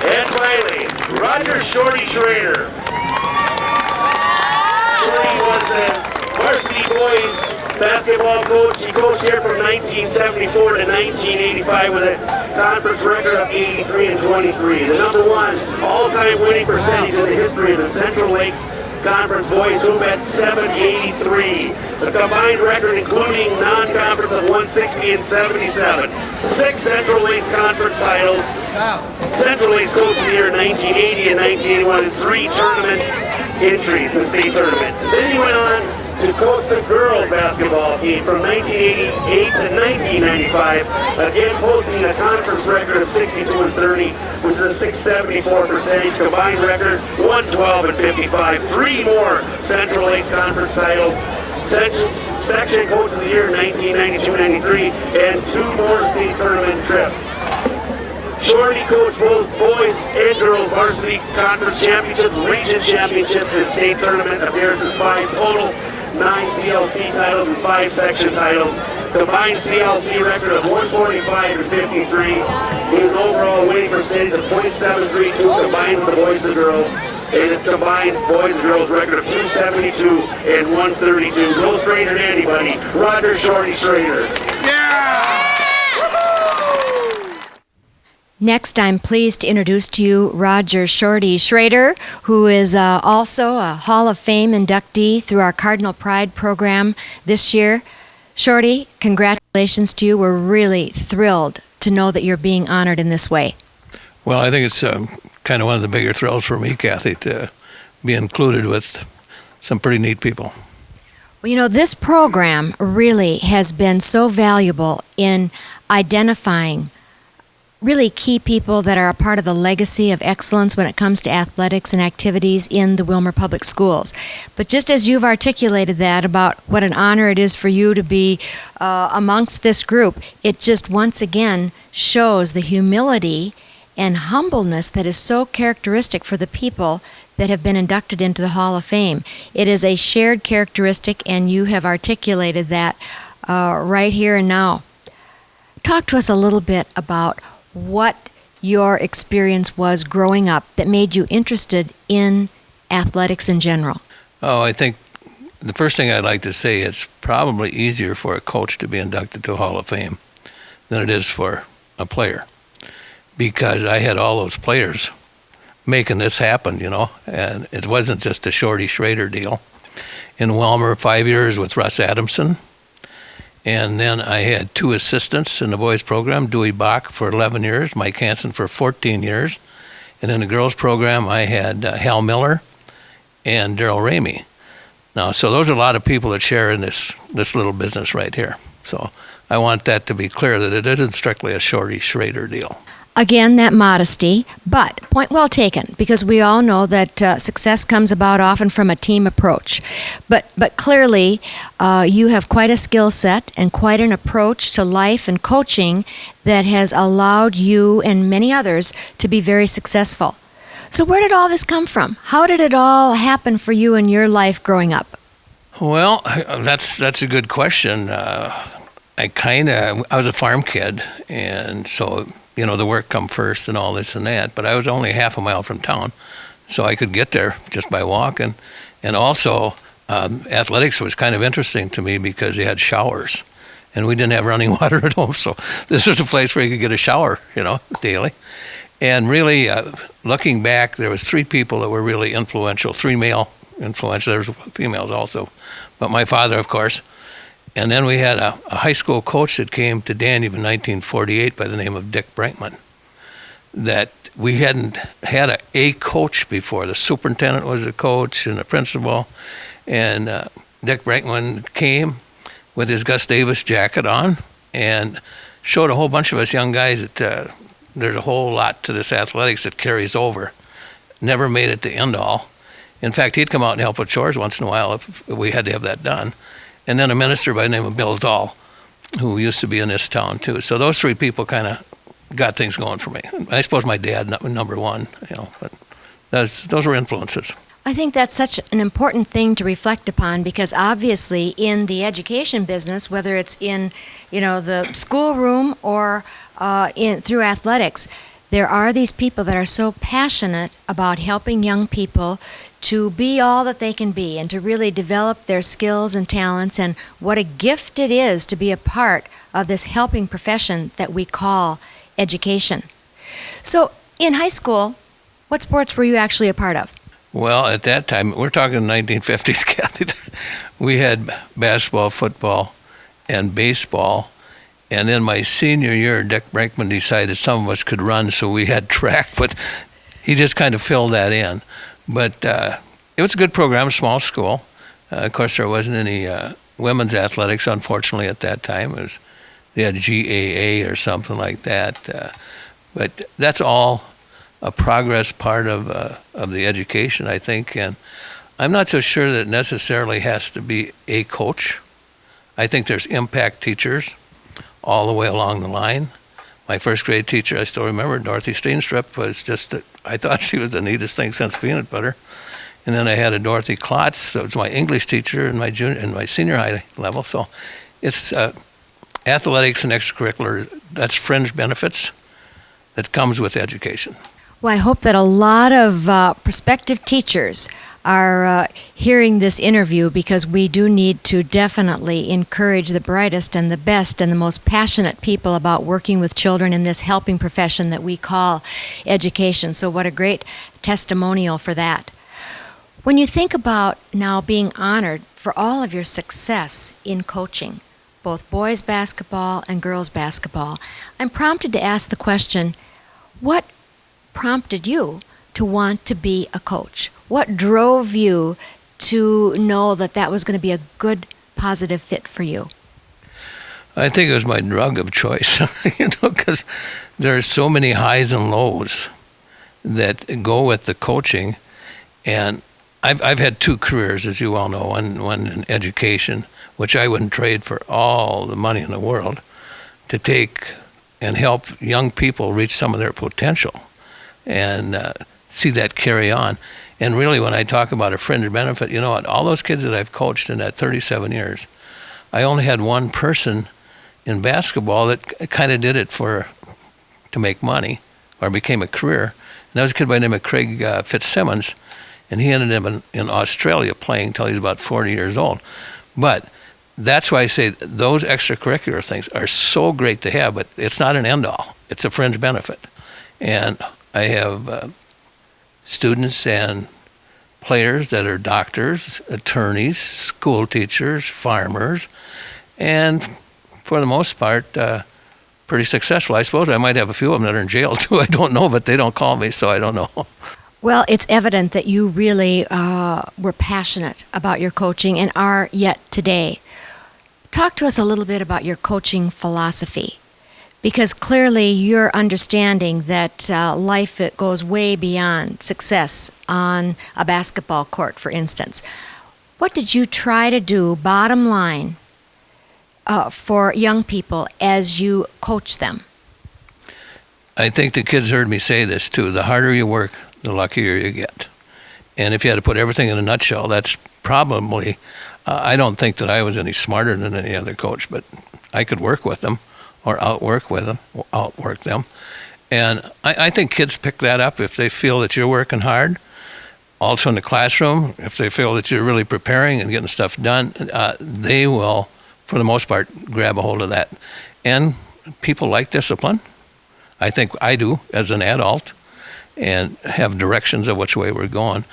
And finally, Roger Shorty Schroeder. Shorty was the varsity boys basketball coach. He coached here from 1974 to 1985 with a conference record of 83 and 23. The number one all-time winning percentage in the history of the Central Lakes Conference boys hoop at 783. The combined record including non-conference of 160 and 77. 6 Central Lakes Conference titles. Central Lakes Coach of the Year in 1980 and 1981 and 3 tournament entries in the state tournament. Then he went on to coach the girls basketball team from 1988 to 1995, again posting a conference record of 62 and 30, which is a 674 percentage, combined record 112 and 55. 3 more Central Lakes Conference titles. Section Coach of the Year 1992-93, and 2 more state tournament trips. Shorty coached both boys and girls varsity conference championships, region championships, and state tournament appearances, 5 total, 9 CLC titles and 5 section titles. Combined CLC record of 145 and 53. He has an overall winning percentage of .732 combined with the boys and girls. And its combined boys and girls record of 272 and 132. No stranger to anybody. Roger Shorty Schroeder. Next, I'm pleased to introduce to you Roger Shorty Schroeder, who is also a Hall of Fame inductee through our Cardinal Pride program this year. Shorty, congratulations to you. We're really thrilled to know that you're being honored in this way. Well, I think it's kind of one of the bigger thrills for me, Kathy, to be included with some pretty neat people. Well, you know, this program really has been so valuable in identifying really key people that are a part of the legacy of excellence when it comes to athletics and activities in the Willmar Public Schools. But just as you've articulated that about what an honor it is for you to be amongst this group, it just once again shows the humility and humbleness that is so characteristic for the people that have been inducted into the Hall of Fame. It is a shared characteristic, and you have articulated that right here and now. Talk to us a little bit about what your experience was growing up that made you interested in athletics in general. Oh, I think the first thing I'd like to say, it's probably easier for a coach to be inducted to Hall of Fame than it is for a player, because I had all those players making this happen, you know, and it wasn't just a Shorty Schroeder deal. In Willmar, 5 years with Russ Adamson. And then I had 2 assistants in the boys program, Dewey Bach for 11 years, Mike Hansen for 14 years. And in the girls program, I had Hal Miller and Daryl Ramey. Now, so those are a lot of people that share in this little business right here. So I want that to be clear, that it isn't strictly a Shorty Schroeder deal. Again, that modesty, but point well taken, because we all know that success comes about often from a team approach. But clearly, you have quite a skill set and quite an approach to life and coaching that has allowed you and many others to be very successful. So where did all this come from? How did it all happen for you in your life growing up? Well, that's a good question. I was a farm kid, and so, you know, the work come first and all this and that, but I was only half a mile from town, so I could get there just by walking. And also, athletics was kind of interesting to me because they had showers, and we didn't have running water at home, so this was a place where you could get a shower, you know, daily. And really, looking back, there was 3 people that were really influential, 3 male influential, there was females also, but my father, of course. And then we had a high school coach that came to Danube in 1948 by the name of Dick Brinkman, that we hadn't had a coach before. The superintendent was a coach and the principal. And Dick Brinkman came with his Gus Davis jacket on and showed a whole bunch of us young guys that there's a whole lot to this athletics that carries over. Never made it to end all. In fact, he'd come out and help with chores once in a while if we had to have that done. And then a minister by the name of Bill Dahl, who used to be in this town too. So those 3 people kind of got things going for me. I suppose my dad, number one, you know, but those were influences. I think that's such an important thing to reflect upon, because obviously in the education business, whether it's in, you know, the schoolroom or through athletics, there are these people that are so passionate about helping young people to be all that they can be and to really develop their skills and talents, and what a gift it is to be a part of this helping profession that we call education. So, in high school, what sports were you actually a part of? Well, at that time, we're talking 1950s, Kathy. We had basketball, football, and baseball. And in my senior year, Dick Brinkman decided some of us could run, so we had track, but he just kind of filled that in. But it was a good program, small school. Of course, there wasn't any women's athletics, unfortunately, at that time. They had GAA or something like that. But that's all a progress part of the education, I think. And I'm not so sure that it necessarily has to be a coach. I think there's impact teachers all the way along the line. My first grade teacher, I still remember, Dorothy Steenstrup, was just, I thought she was the neatest thing since peanut butter. And then I had a Dorothy Klotz, that was my English teacher in my senior high level. So it's athletics and extracurricular, that's fringe benefits that comes with education. Well, I hope that a lot of prospective teachers are hearing this interview, because we do need to definitely encourage the brightest and the best and the most passionate people about working with children in this helping profession that we call education. So what a great testimonial for that. When you think about now being honored for all of your success in coaching, both boys basketball and girls basketball, I'm prompted to ask the question, what prompted you to want to be a coach? What drove you to know that that was going to be a good, positive fit for you? I think it was my drug of choice, because there are so many highs and lows that go with the coaching. And I've had two careers, as you well know, one in education, which I wouldn't trade for all the money in the world, to take and help young people reach some of their potential and see that carry on. And really, when I talk about a fringe benefit, you know what, all those kids that I've coached in that 37 years, I only had one person in basketball that kind of did it to make money or became a career. And that was a kid by the name of Craig Fitzsimmons, and he ended up in Australia playing until he was about 40 years old. But that's why I say those extracurricular things are so great to have, but it's not an end-all. It's a fringe benefit. And I have students and players that are doctors, attorneys, school teachers, farmers, and for the most part, pretty successful. I suppose I might have a few of them that are in jail too. I don't know, but they don't call me, so I don't know. Well, it's evident that you really were passionate about your coaching and are yet today. Talk to us a little bit about your coaching philosophy, because clearly you're understanding that life, it goes way beyond success on a basketball court, for instance. What did you try to do, bottom line, for young people as you coach them? I think the kids heard me say this too. The harder you work, the luckier you get. And if you had to put everything in a nutshell, that's probably, I don't think that I was any smarter than any other coach, but I could work with them or outwork them. And I think kids pick that up if they feel that you're working hard. Also in the classroom, if they feel that you're really preparing and getting stuff done, they will, for the most part, grab a hold of that. And people like discipline. I think I do as an adult, and have directions of which way we're going.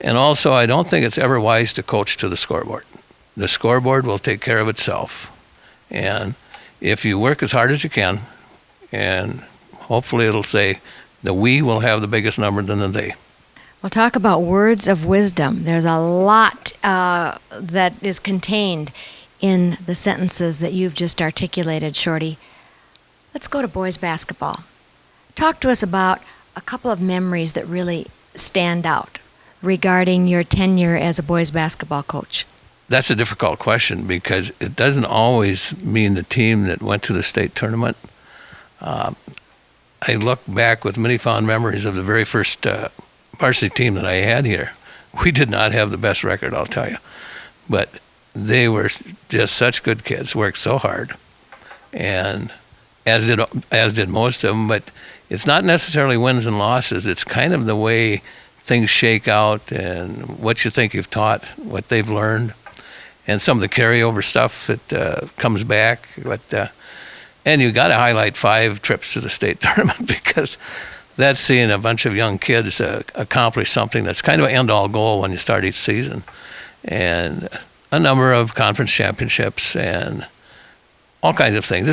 And also, I don't think it's ever wise to coach to the scoreboard. The scoreboard will take care of itself. And if you work as hard as you can, and hopefully it'll say the we will have the biggest number than the they. We'll talk about words of wisdom. There's a lot that is contained in the sentences that you've just articulated, Shorty. Let's go to boys basketball. Talk to us about a couple of memories that really stand out regarding your tenure as a boys basketball coach. That's a difficult question because it doesn't always mean the team that went to the state tournament. I look back with many fond memories of the very first varsity team that I had here. We did not have the best record, I'll tell you. But they were just such good kids, worked so hard, and as did most of them. But it's not necessarily wins and losses. It's kind of the way things shake out and what you think you've taught, what they've learned, and some of the carryover stuff that comes back. And you got to highlight 5 trips to the state tournament, because that's seeing a bunch of young kids accomplish something that's kind of an end-all goal when you start each season. And a number of conference championships and all kinds of things.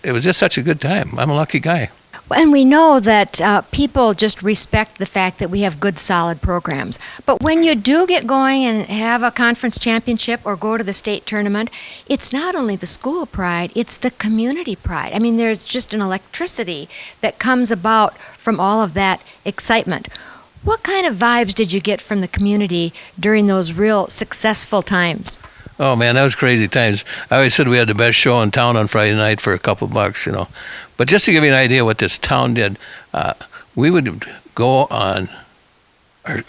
It was just such a good time. I'm a lucky guy. And we know that people just respect the fact that we have good, solid programs. But when you do get going and have a conference championship or go to the state tournament, it's not only the school pride, it's the community pride. I mean, there's just an electricity that comes about from all of that excitement. What kind of vibes did you get from the community during those real successful times? Oh man, that was crazy times. I always said we had the best show in town on Friday night for a couple bucks, But just to give you an idea what this town did, we would go on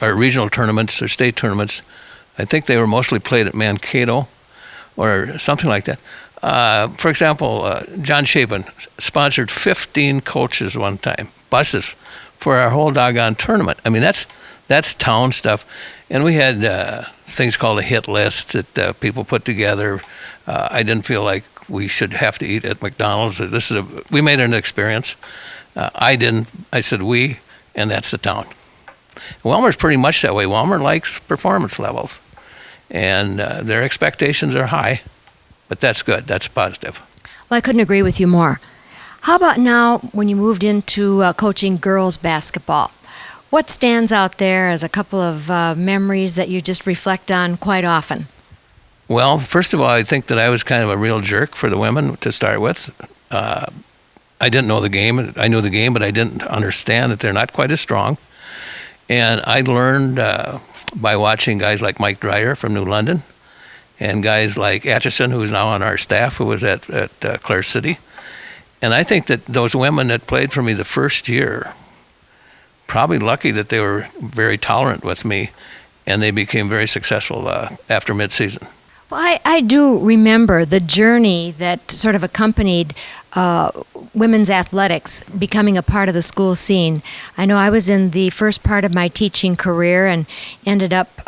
our regional tournaments or state tournaments. I think they were mostly played at Mankato or something like that. For example, John Chapin sponsored 15 coaches one time, buses, for our whole doggone tournament. I mean, that's town stuff. And we had things called a hit list that people put together. I didn't feel like we should have to eat at McDonald's. We made it an experience. I didn't. I said we, and that's the town. Willmar's pretty much that way. Willmar likes performance levels, and their expectations are high, but that's good. That's positive. Well, I couldn't agree with you more. How about now when you moved into coaching girls basketball? What stands out there as a couple of memories that you just reflect on quite often? Well, first of all, I think that I was kind of a real jerk for the women to start with. I didn't know the game. I knew the game, but I didn't understand that they're not quite as strong. And I learned by watching guys like Mike Dreyer from New London and guys like Atchison, who's now on our staff, who was at Clare City. And I think that those women that played for me the first year, probably lucky that they were very tolerant with me, and they became very successful after midseason. Well, I do remember the journey that sort of accompanied women's athletics becoming a part of the school scene. I know I was in the first part of my teaching career and ended up,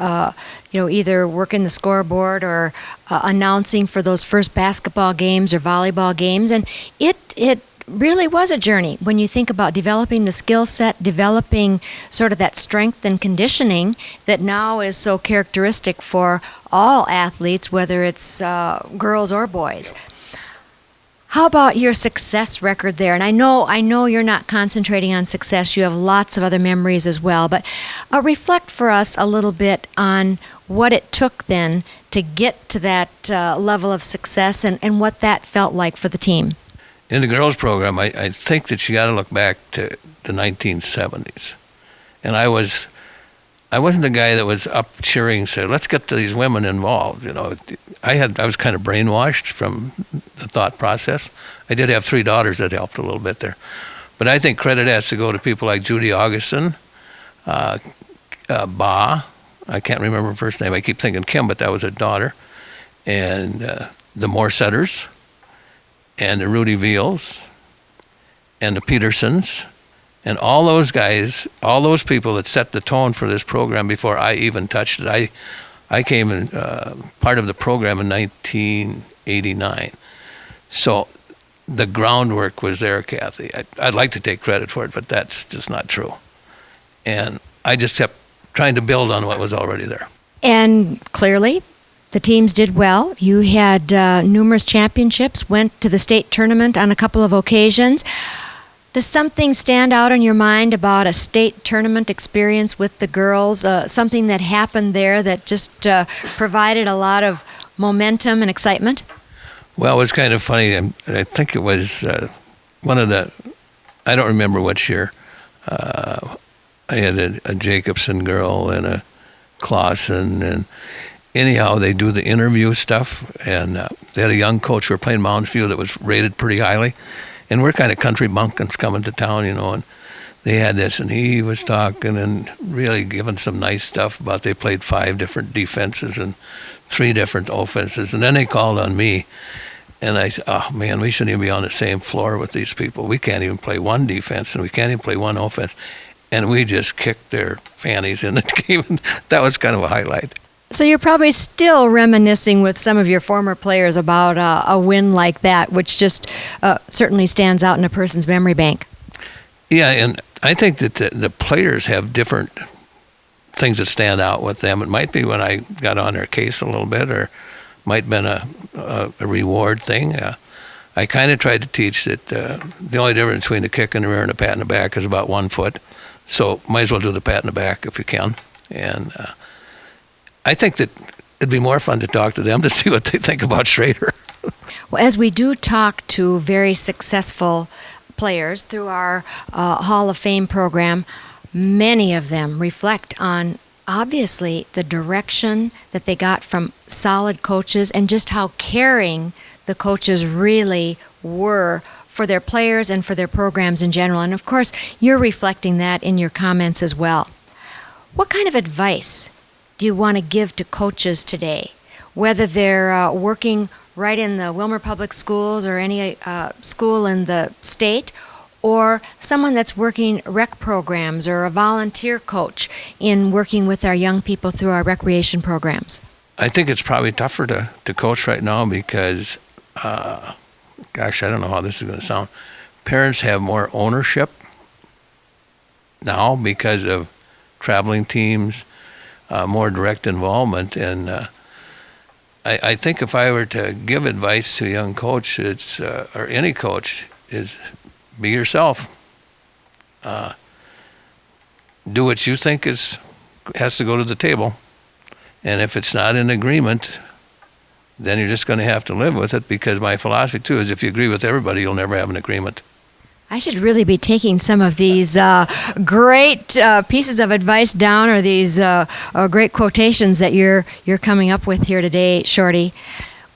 either working the scoreboard or announcing for those first basketball games or volleyball games, and it really was a journey when you think about developing the skill set, developing sort of that strength and conditioning that now is so characteristic for all athletes, whether it's girls or boys. How about your success record there? And I know you're not concentrating on success. You have lots of other memories as well. But reflect for us a little bit on what it took then to get to that level of success and what that felt like for the team. In the girls program, I think that you got to look back to the 1970s. And I wasn't the guy that was up cheering, said, let's get these women involved. I was kind of brainwashed from the thought process. I did have 3 daughters that helped a little bit there. But I think credit has to go to people like Judy Augustin, Ba, I can't remember her first name. I keep thinking Kim, but that was her daughter, and the Morsetters, and the Rudy Veals, and the Petersons, and all those guys, all those people that set the tone for this program before I even touched it. I came in part of the program in 1989. So the groundwork was there, Kathy. I'd like to take credit for it, but that's just not true. And I just kept trying to build on what was already there. And clearly, the teams did well. You had numerous championships, went to the state tournament on a couple of occasions. Does something stand out in your mind about a state tournament experience with the girls, something that happened there that just provided a lot of momentum and excitement? Well, it was kind of funny. I think it was one of the, I don't remember which year. I had a Jacobson girl and a Clausen, and anyhow, they do the interview stuff, and they had a young coach who were playing Mounds View that was rated pretty highly. And we're kind of country bumpkins coming to town, and they had this, and he was talking and really giving some nice stuff about they played 5 different defenses and 3 different offenses. And then they called on me, And I said, oh, man, we shouldn't even be on the same floor with these people. We can't even play one defense, and we can't even play one offense. And we just kicked their fannies in the game. That was kind of a highlight. So you're probably still reminiscing with some of your former players about a win like that, which just certainly stands out in a person's memory bank. Yeah, and I think that the players have different things that stand out with them. It might be when I got on their case a little bit, or might have been a reward thing. I kind of tried to teach that the only difference between a kick in the rear and a pat in the back is about 1 foot. So might as well do the pat in the back if you can. And I think that it'd be more fun to talk to them to see what they think about Schroeder. Well, as we do talk to very successful players through our Hall of Fame program, many of them reflect on obviously the direction that they got from solid coaches and just how caring the coaches really were for their players and for their programs in general. And of course, you're reflecting that in your comments as well. What kind of advice do you want to give to coaches today, whether they're working right in the Willmar Public Schools or any school in the state, or someone that's working rec programs or a volunteer coach in working with our young people through our recreation programs? I think it's probably tougher to coach right now because, gosh, I don't know how this is going to sound. Parents have more ownership now because of traveling teams, more direct involvement. And I think if I were to give advice to a young coach, it's or any coach, is be yourself. Do what you think has to go to the table. And if it's not in agreement, then you're just going to have to live with it, because my philosophy, too, is if you agree with everybody, you'll never have an agreement. I should really be taking some of these great pieces of advice down, or these great quotations that you're coming up with here today, Shorty.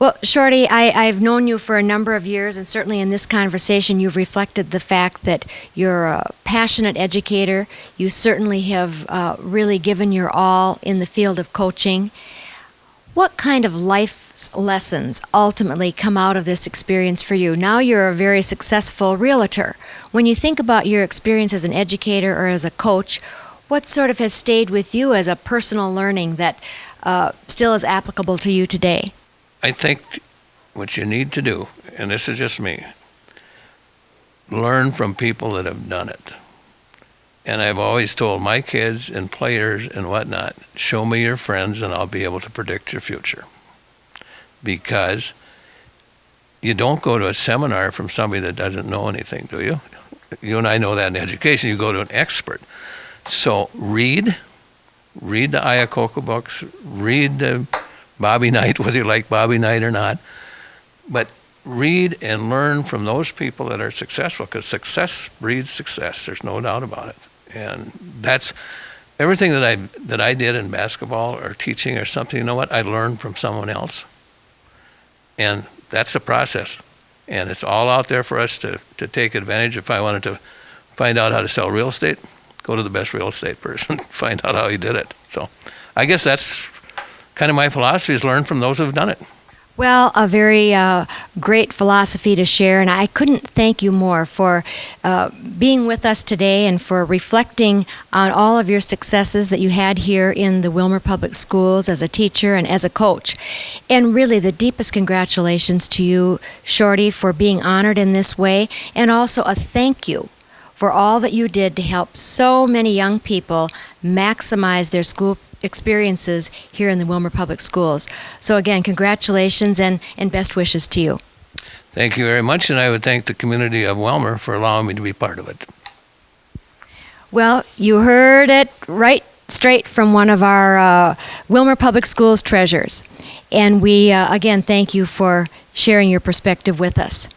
Well, Shorty, I've known you for a number of years, and certainly in this conversation you've reflected the fact that you're a passionate educator. You certainly have really given your all in the field of coaching. What kind of life lessons ultimately come out of this experience for you? Now you're a very successful realtor. When you think about your experience as an educator or as a coach, what sort of has stayed with you as a personal learning that still is applicable to you today? I think what you need to do, and this is just me, learn from people that have done it. And I've always told my kids and players and whatnot, show me your friends and I'll be able to predict your future. Because you don't go to a seminar from somebody that doesn't know anything, do you? You and I know that in education. You go to an expert. So read the Iacocca books, read the Bobby Knight, whether you like Bobby Knight or not. But read and learn from those people that are successful, because success breeds success. There's no doubt about it. And that's everything that I did in basketball or teaching or something. You know what? I learned from someone else. And that's the process. And it's all out there for us to take advantage. If I wanted to find out how to sell real estate, go to the best real estate person, find out how he did it. So I guess that's kind of my philosophy, is learn from those who've done it. Well, a very great philosophy to share, and I couldn't thank you more for being with us today and for reflecting on all of your successes that you had here in the Willmar Public Schools as a teacher and as a coach. And really, the deepest congratulations to you, Shorty, for being honored in this way, and also a thank you for all that you did to help so many young people maximize their school experiences here in the Willmar Public Schools. So again, congratulations and best wishes to you. Thank you very much, and I would thank the community of Willmar for allowing me to be part of it. Well, you heard it right straight from one of our Willmar Public Schools treasures. And we, again, thank you for sharing your perspective with us.